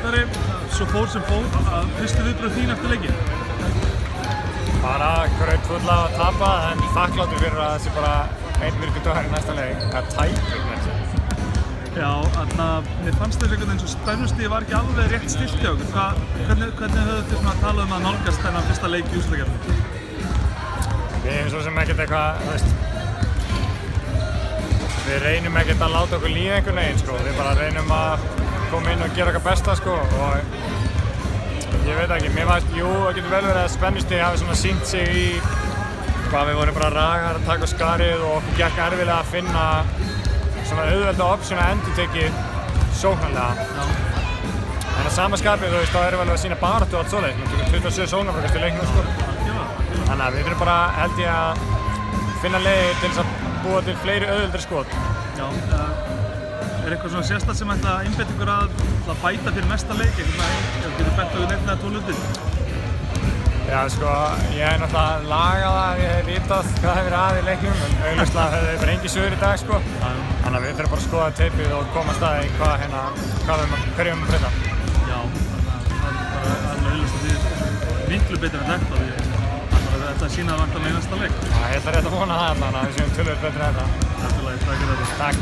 Bjarnari, svo fór sem fór, fyrstu viðbrögð þín eftir leikinn? Bara grautfull að tapa, en þakkláttur fyrir að þessi bara einn virkudagur í næsta leik. Það er tæpur með þessu. Já, mér fannst þess einhvern veginn svo spennustíð var ekki alveg rétt stillt hjá okkur. Hvernig höfðu þið svona talað um að nálgast þennan fyrsta leik í úrslitakeppninni? Við erum svo sem ekkert eitthvað, þú veist, við reynum ekkert að láta okkur líða einhvern veginn, sko. Við bara reynum að koma inn og gera okkar besta, sko. Og ég veit ekki, mér fannst, jú, það getur vel verið að spennustíð hafi svona sýnt sig í hvað við vorum bara ragar að taka skarið og okkur gekk erfiðlega að finna svona auðvelda option að endurtekið sóknarlega. En að sama skapið, þú veist, þá erum við alveg að sýna baráttu og allt svoleiðis. Við tökum 27 sóknarfrákast í leiknum, sko. Þannig að við þurfum bara, held ég, að finna leiðir til þess að búa til fleiri auðveldari skot. Já, eitthvað svona sérstakt sem ætla að einbeita ykkur að bæta fyrir næsta leik? Getur þið bett á við neitt eða 12 hlutir? Já, sko, ég hef náttúrulega lagað það að ég hef vitað hvað hefur verið að í leiknum, en augljóslega hefur bara engin sögur í dag, sko. Þannig að við þurfum bara að skoða teipið og koma að staði í hverju við breyta. Já, það er alveg augljóst að þið er miklu betur en þetta. Þetta sýna það vantanlega í næsta leik. Já, ég ætla rétt að vona það, þannig að við séum töluvert betri en þetta. Takk fyrir þetta. Takk.